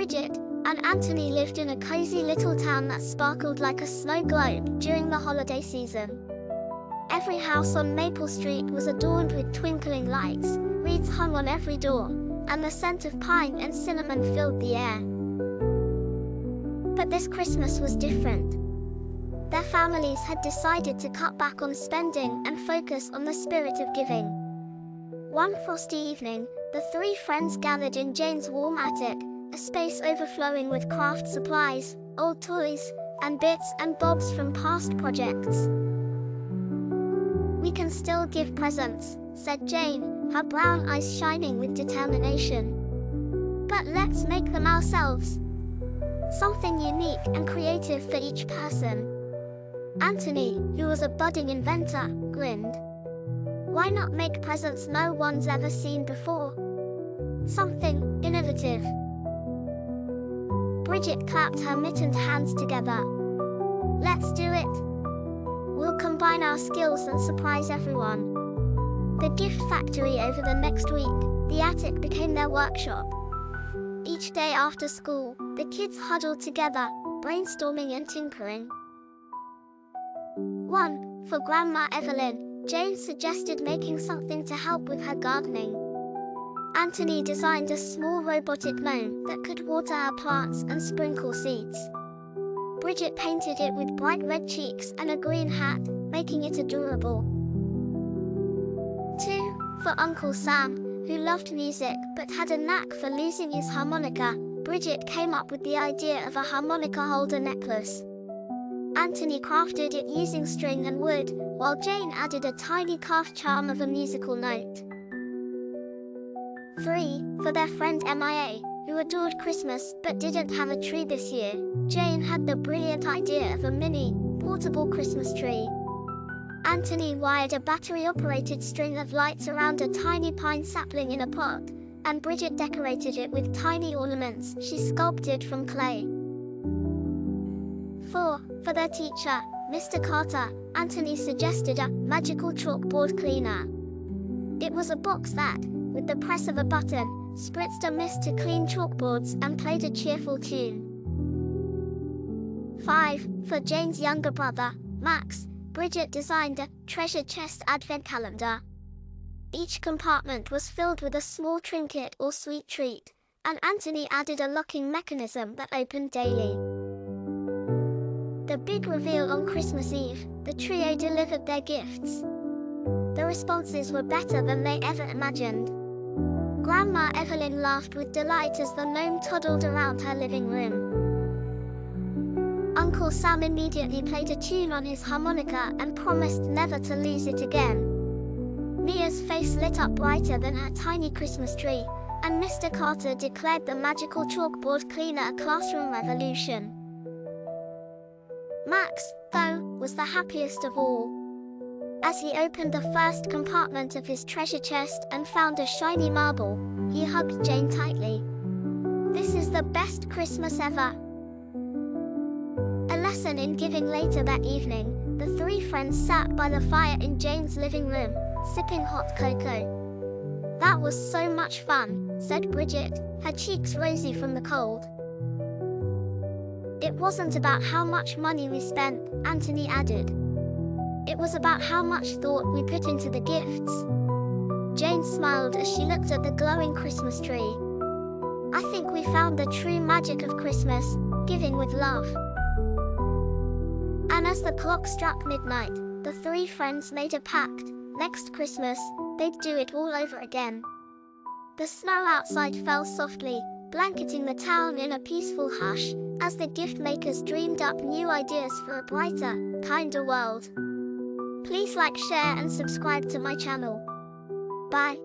Bridget and Anthony lived in a cozy little town that sparkled like a snow globe during the holiday season. Every house on Maple Street was adorned with twinkling lights, wreaths hung on every door, and the scent of pine and cinnamon filled the air. But this Christmas was different. Their families had decided to cut back on spending and focus on the spirit of giving. One frosty evening, the three friends gathered in Jane's warm attic, a space overflowing with craft supplies, old toys, and bits and bobs from past projects. "We can still give presents," said Jane, her brown eyes shining with determination. "But let's make them ourselves. Something unique and creative for each person." Anthony, who was a budding inventor, grinned. "Why not make presents no one's ever seen before? Something innovative." Bridget clapped her mittened hands together. "Let's do it. We'll combine our skills and surprise everyone." The gift factory over the next week, the attic became their workshop. Each day after school, the kids huddled together, brainstorming and tinkering. For Grandma Evelyn, Jane suggested making something to help with her gardening. Anthony designed a small robotic gnome that could water her plants and sprinkle seeds. Bridget painted it with bright red cheeks and a green hat, making it adorable. 2. For Uncle Sam, who loved music but had a knack for losing his harmonica, Bridget came up with the idea of a harmonica holder necklace. Anthony crafted it using string and wood, while Jane added a tiny carved charm of a musical note. 3. For their friend Mia, who adored Christmas but didn't have a tree this year, Jane had the brilliant idea of a mini, portable Christmas tree. Anthony wired a battery-operated string of lights around a tiny pine sapling in a pot, and Bridget decorated it with tiny ornaments she sculpted from clay. 4. For their teacher, Mr. Carter, Anthony suggested a magical chalkboard cleaner. It was a box that, with the press of a button, spritzed a mist to clean chalkboards and played a cheerful tune. 5. For Jane's younger brother, Max, Bridget designed a treasure chest advent calendar. Each compartment was filled with a small trinket or sweet treat, and Anthony added a locking mechanism that opened daily. The big reveal on Christmas Eve, the trio delivered their gifts. The responses were better than they ever imagined. Grandma Evelyn laughed with delight as the gnome toddled around her living room. Uncle Sam immediately played a tune on his harmonica and promised never to lose it again. Mia's face lit up brighter than her tiny Christmas tree, and Mr. Carter declared the magical chalkboard cleaner a classroom revolution. Max, though, was the happiest of all. As he opened the first compartment of his treasure chest and found a shiny marble, he hugged Jane tightly. "This is the best Christmas ever." A lesson in giving. Later that evening, the three friends sat by the fire in Jane's living room, sipping hot cocoa. "That was so much fun," said Bridget, her cheeks rosy from the cold. "It wasn't about how much money we spent," Anthony added. "It was about how much thought we put into the gifts." Jane smiled as she looked at the glowing Christmas tree. "I think we found the true magic of Christmas, giving with love." And as the clock struck midnight, the three friends made a pact. Next Christmas, they'd do it all over again. The snow outside fell softly, blanketing the town in a peaceful hush, as the gift makers dreamed up new ideas for a brighter, kinder world. Please like, share and subscribe to my channel. Bye.